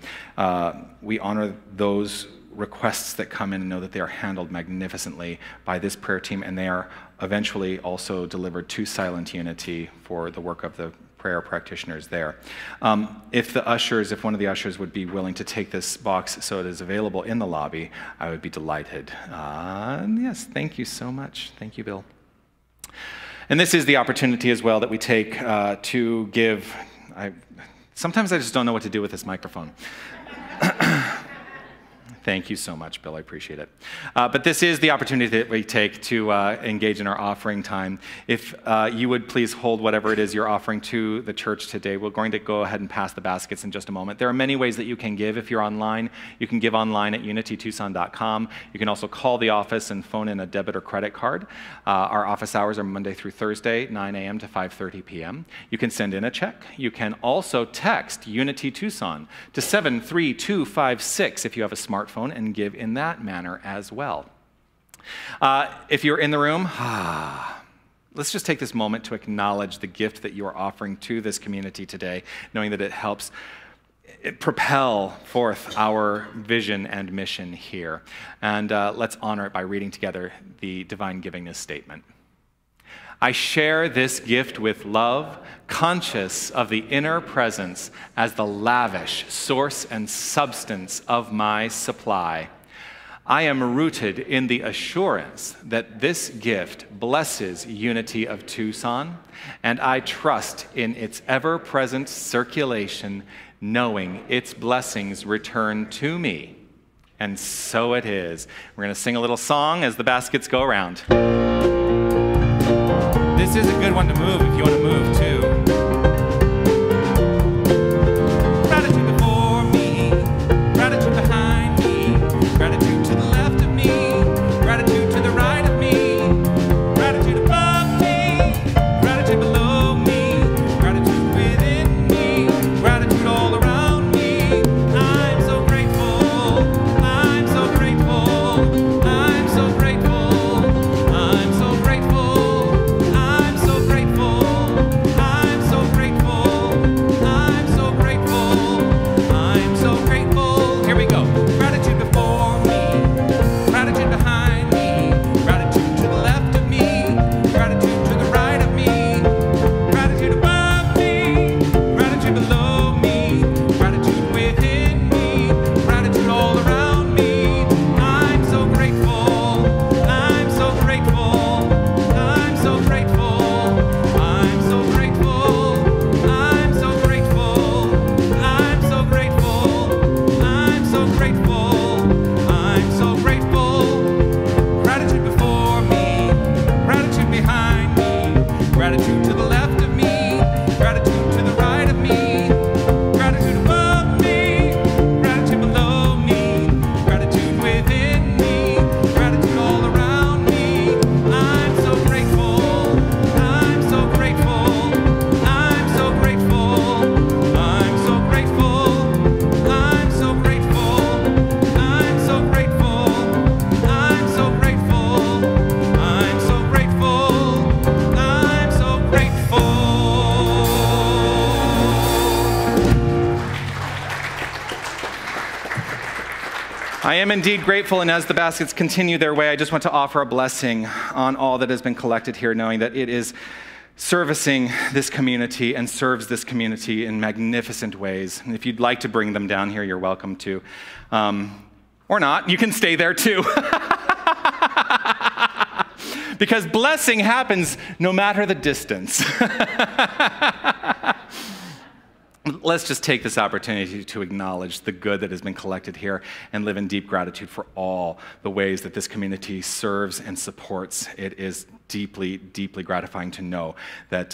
We honor those requests that come in and know that they are handled magnificently by this prayer team, and they are eventually also delivered to Silent Unity for the work of the prayer practitioners there. If one of the ushers would be willing to take this box so it is available in the lobby, I would be delighted. Yes, thank you so much. Thank you, Bill. And this is the opportunity as well that we take to give. Sometimes I just don't know what to do with this microphone. Thank you so much, Bill. I appreciate it. But this is the opportunity that we take to engage in our offering time. If you would please hold whatever it is you're offering to the church today. We're going to go ahead and pass the baskets in just a moment. There are many ways that you can give. If you're online, you can give online at unitytucson.com. You can also call the office and phone in a debit or credit card. Our office hours are Monday through Thursday, 9 a.m. to 5:30 p.m. You can send in a check. You can also text Unity Tucson to 73256 if you have a smartphone, and give in that manner as well. If you're in the room, let's just take this moment to acknowledge the gift that you are offering to this community today, knowing that it helps propel forth our vision and mission here. And let's honor it by reading together the Divine Givingness Statement. I share this gift with love, conscious of the inner presence as the lavish source and substance of my supply. I am rooted in the assurance that this gift blesses Unity of Tucson, and I trust in its ever-present circulation, knowing its blessings return to me. And so it is. We're going to sing a little song as the baskets go around. This is a good one to move if you want to move too. Gratitude before me, gratitude behind me, gratitude to the left of me, gratitude to the right of me, gratitude above me, gratitude below me, gratitude within me, gratitude all around me. I'm so grateful, I'm so grateful, I'm so grateful, I'm so grateful. I am indeed grateful, and as the baskets continue their way, I just want to offer a blessing on all that has been collected here, knowing that it is servicing this community and serves this community in magnificent ways. And if you'd like to bring them down here, you're welcome to. Or not, you can stay there too. Because blessing happens no matter the distance. Let's just take this opportunity to acknowledge the good that has been collected here and live in deep gratitude for all the ways that this community serves and supports. It is deeply, deeply gratifying to know that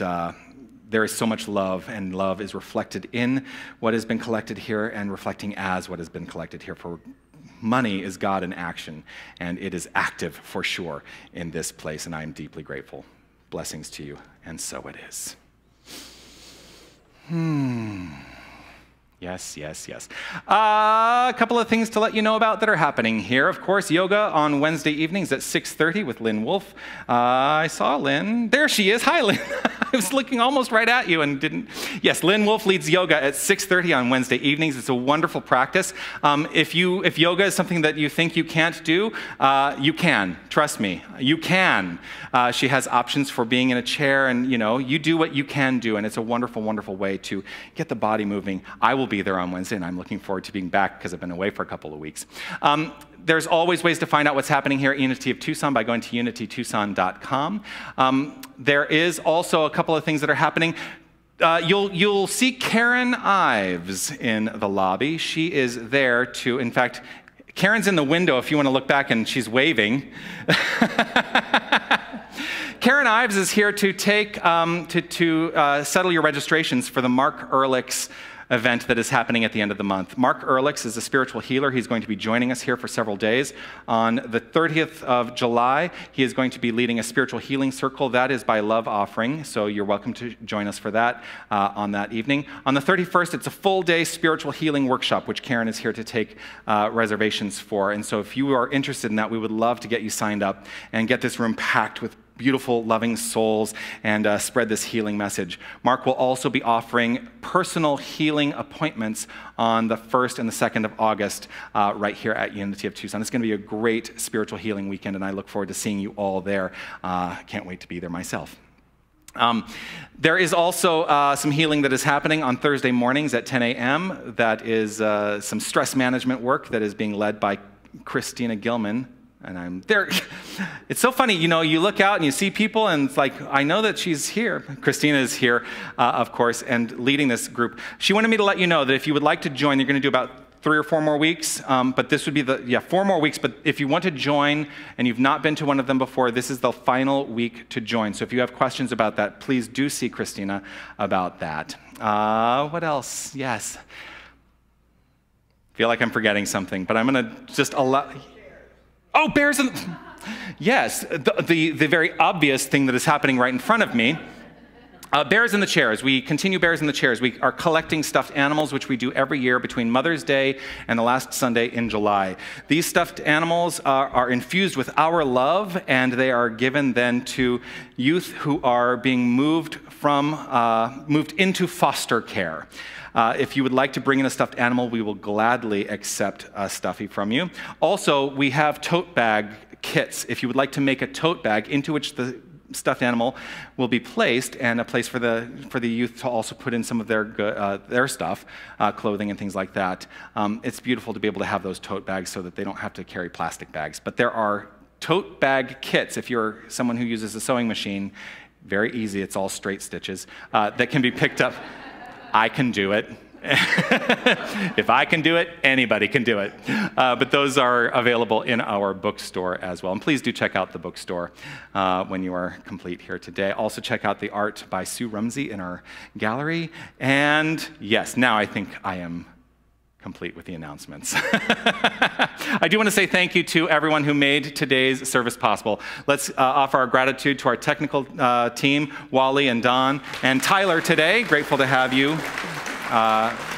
there is so much love, and love is reflected in what has been collected here and reflecting as what has been collected here. For money is God in action, and it is active for sure in this place, and I am deeply grateful. Blessings to you, and so it is. Yeah, Yes, yes, yes. A couple of things to let you know about that are happening here. Of course, yoga on Wednesday evenings at 6:30 with Lynn Wolf. I saw Lynn. There she is. Hi, Lynn. I was looking almost right at you and didn't. Yes, Lynn Wolf leads yoga at 6:30 on Wednesday evenings. It's a wonderful practice. If yoga is something that you think you can't do, you can. Trust me, you can. She has options for being in a chair, and you do what you can do, and it's a wonderful, wonderful way to get the body moving. I will be there on Wednesday, and I'm looking forward to being back because I've been away for a couple of weeks. There's always ways to find out what's happening here at Unity of Tucson by going to unitytucson.com. There is also a couple of things that are happening. You'll see Karen Ives in the lobby. She is there to, in fact, Karen's in the window if you want to look back, and she's waving. Karen Ives is here to settle your registrations for the Mark Ehrlich's event that is happening at the end of the month. Mark Ehrlich is a spiritual healer. He's going to be joining us here for several days. On the 30th of July, he is going to be leading a spiritual healing circle. That is by Love Offering, so you're welcome to join us for that on that evening. On the 31st, it's a full-day spiritual healing workshop, which Karen is here to take reservations for. And so if you are interested in that, we would love to get you signed up and get this room packed with beautiful, loving souls and spread this healing message. Mark will also be offering personal healing appointments on the 1st and the 2nd of August right here at Unity of Tucson. It's going to be a great spiritual healing weekend, and I look forward to seeing you all there. Can't wait to be there myself. There is also some healing that is happening on Thursday mornings at 10 a.m. That is some stress management work that is being led by Christina Gilman. And I'm there. It's so funny, you look out and you see people, and it's like, I know that she's here. Christina is here, of course, and leading this group. She wanted me to let you know that if you would like to join, you're going to do about 3 or 4 more weeks, but this would be 4 more weeks. But if you want to join and you've not been to one of them before, this is the final week to join. So if you have questions about that, please do see Christina about that. What else? Yes. Feel like I'm forgetting something, but I'm going to just allow... Oh, bears in... Yes, the very obvious thing that is happening right in front of me. Bears in the chairs. We continue Bears in the Chairs. We are collecting stuffed animals, which we do every year between Mother's Day and the last Sunday in July. These stuffed animals are infused with our love, and they are given then to youth who are being moved into foster care. If you would like to bring in a stuffed animal, we will gladly accept a stuffy from you. Also, we have tote bag kits. If you would like to make a tote bag into which the stuffed animal will be placed, and a place for the youth to also put in some of their stuff, clothing and things like that. It's beautiful to be able to have those tote bags so that they don't have to carry plastic bags. But there are tote bag kits, if you're someone who uses a sewing machine. Very easy, it's all straight stitches, that can be picked up. I can do it. If I can do it, anybody can do it. But those are available in our bookstore as well. And please do check out the bookstore when you are complete here today. Also check out the art by Sue Rumsey in our gallery. And yes, now I think I am complete with the announcements. I do want to say thank you to everyone who made today's service possible. Let's offer our gratitude to our technical team, Wally and Don, and Tyler today. Grateful to have you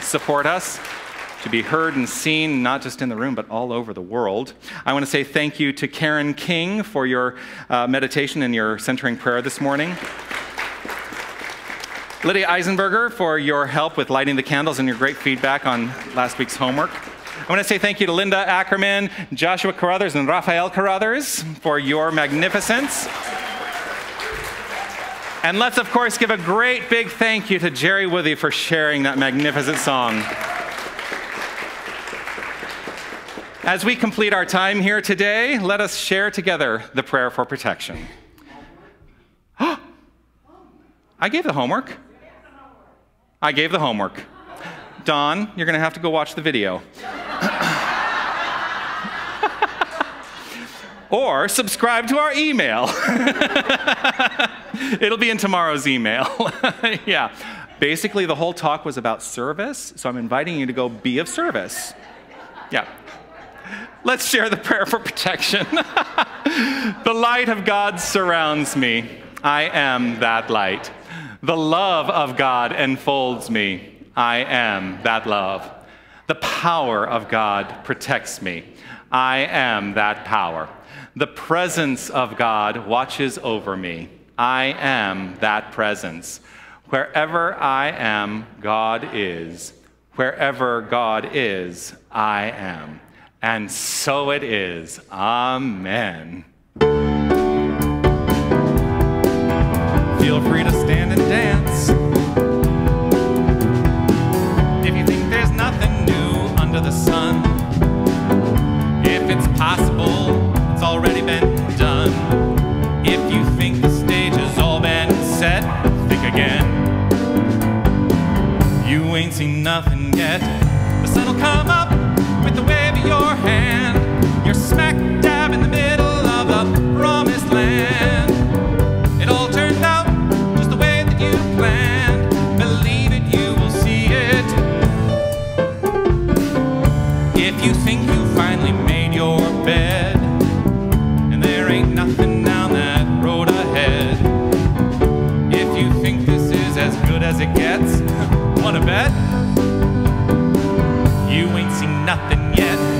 support us, to be heard and seen, not just in the room, but all over the world. I want to say thank you to Karen King for your meditation and your centering prayer this morning. Lydia Eisenberger for your help with lighting the candles and your great feedback on last week's homework. I want to say thank you to Linda Ackerman, Joshua Carruthers, and Raphael Carruthers for your magnificence. And let's, of course, give a great big thank you to Jerry Withy for sharing that magnificent song. As we complete our time here today, let us share together the prayer for protection. I gave the homework. I gave the homework. Don, you're going to have to go watch the video. Or subscribe to our email. It'll be in tomorrow's email. Yeah. Basically, the whole talk was about service, so I'm inviting you to go be of service. Yeah. Let's share the prayer for protection. The light of God surrounds me. I am that light. The love of God enfolds me. I am that love. The power of God protects me. I am that power. The presence of God watches over me. I am that presence. Wherever I am, God is. Wherever God is, I am. And so it is. Amen. Feel free to stand and dance. If you think there's nothing new under the sun, if it's possible, it's already been done. If you think the stage has all been set, think again. You ain't seen nothing yet. The sun will come up with the wave of your hand. You're smack dab in the middle of the promised land. It all turned out just the way that you planned. Believe it, you will see it. If you think you finally made your bed, and there ain't nothing down that road ahead. If you think this is as good as it gets, wanna bet? You ain't seen nothing yet.